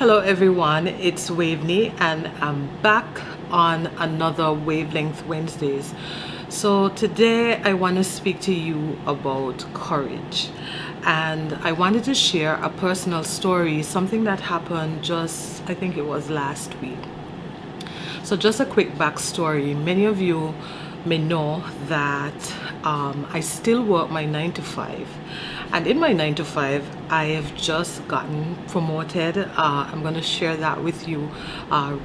Hello everyone, it's Waveney and I'm back on another Wavelength Wednesdays. So today I want to speak to you about courage, and I wanted to share a personal story, something that happened I think it was last week. So just a quick backstory. Many of you may know that I still work my 9 to 5, and in my 9 to 5 I have just gotten promoted. I'm going to share that with you,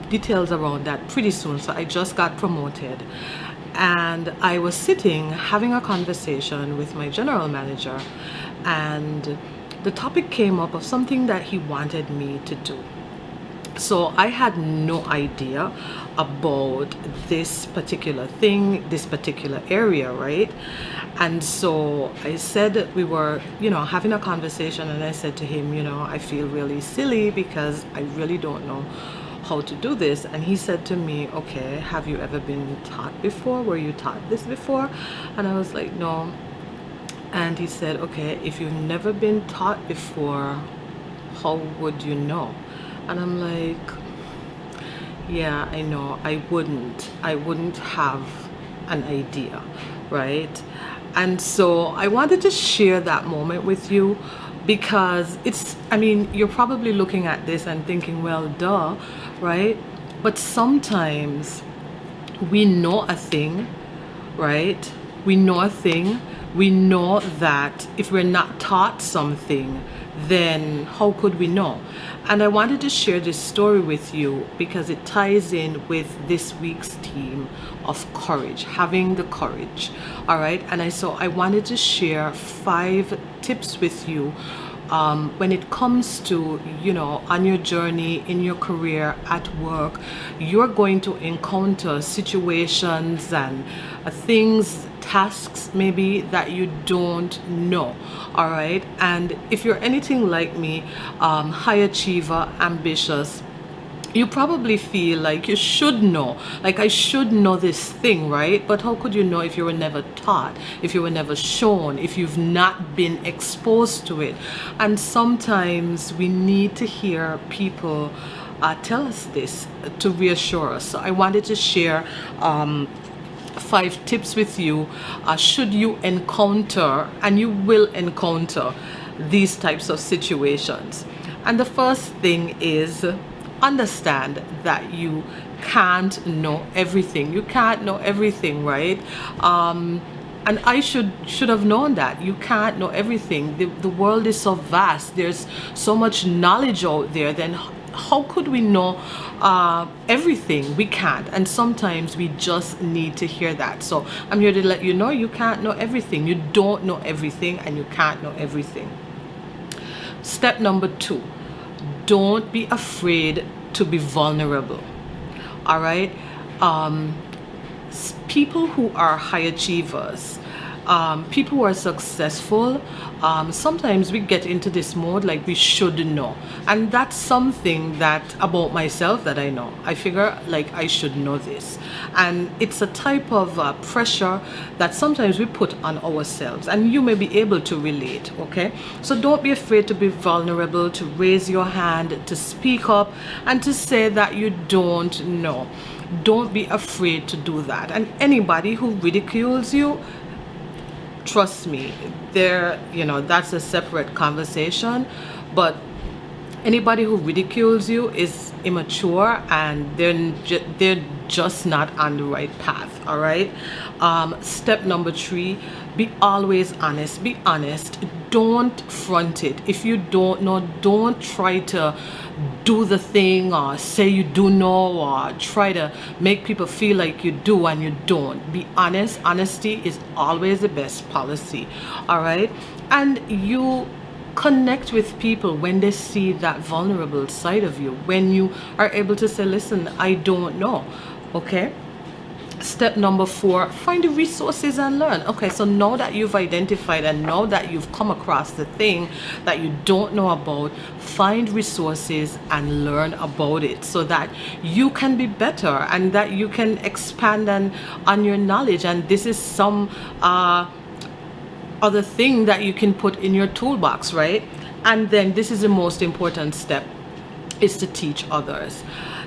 details around that pretty soon. So I just got promoted, and I was sitting having a conversation with my general manager, and the topic came up of something that he wanted me to do. So I had no idea about this particular thing, this particular area, right? And so I said, we were, having a conversation, and I said to him, I feel really silly because I really don't know how to do this. And he said to me, okay, have you ever been taught before? Were you taught this before? And I was like, no. And he said, okay, if you've never been taught before, how would you know? And I'm like, yeah, I know, I wouldn't have an idea, right? And so I wanted to share that moment with you because you're probably looking at this and thinking, well, duh, right? But sometimes we know a thing, right? We know a thing. We know that if we're not taught something, then how could we know? And I wanted to share this story with you because it ties in with this week's theme of courage, having the courage. All right. And I wanted to share 5 tips with you when it comes to, on your journey, in your career, at work. You're going to encounter situations and things, tasks maybe that you don't know. All right. And if you're anything like me, high achiever, ambitious, you probably feel like you should know, like I should know this thing, right? But how could you know if you were never taught, if you were never shown, if you've not been exposed to it? And sometimes we need to hear people tell us this to reassure us. So I wanted to share 5 tips with you should you encounter, and you will encounter, these types of situations. And the first thing is, understand that you can't know everything. You can't know everything, right? And I should have known that you can't know everything. The world is so vast. There's so much knowledge out there. Then how could we know everything? We can't. And sometimes we just need to hear that. So I'm here to let you know you can't know everything. You don't know everything, and you can't know everything. Step number 2, don't be afraid to be vulnerable. All right. People who are high achievers, people who are successful, sometimes we get into this mode like we should know, and that's something that about myself that I know. I figure like I should know this, and it's a type of pressure that sometimes we put on ourselves, and you may be able to relate. Okay, so don't be afraid to be vulnerable, to raise your hand, to speak up, and to say that you don't know. Don't be afraid to do that. And anybody who ridicules you, trust me, that's a separate conversation. But anybody who ridicules you is immature, and they're just not on the right path. All right. Step number 3, be always honest. Be honest. Don't front it. If you don't know, don't try to do the thing or say you do know, or try to make people feel like you do and you don't. Be honest. Honesty is always the best policy. All right. And you connect with people when they see that vulnerable side of you, when you are able to say, listen, I don't know. Okay. Step number 4, find the resources and learn. Okay, so now that you've identified and now that you've come across the thing that you don't know about, find resources and learn about it so that you can be better and that you can expand on your knowledge. And this is some other thing that you can put in your toolbox, right? And then this is the most important step. is to teach others.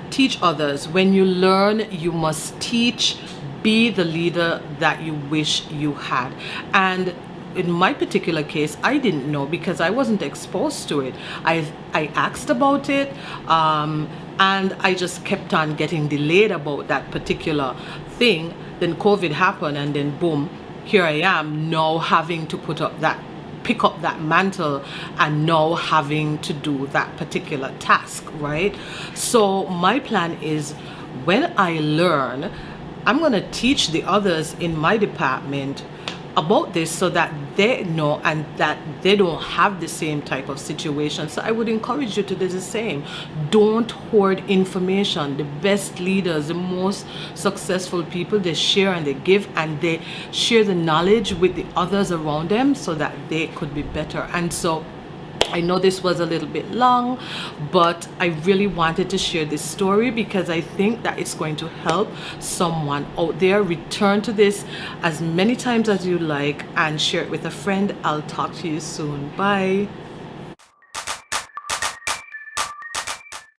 Teach others. When you learn, you must teach. Be the leader that you wish you had. And in my particular case, I didn't know because I wasn't exposed to it. I asked about it, and I just kept on getting delayed about that particular thing. Then COVID happened, and then boom, here I am now having to pick up that mantle, and now having to do that particular task, right? So my plan is, when I learn, I'm going to teach the others in my department about this so that they know and that they don't have the same type of situation. So I would encourage you to do the same. Don't hoard information. The best leaders, the most successful people, they share and they give, and they share the knowledge with the others around them so that they could be better. And so I know this was a little bit long, but I really wanted to share this story because I think that it's going to help someone out there. Return to this as many times as you like and share it with a friend. I'll talk to you soon. Bye.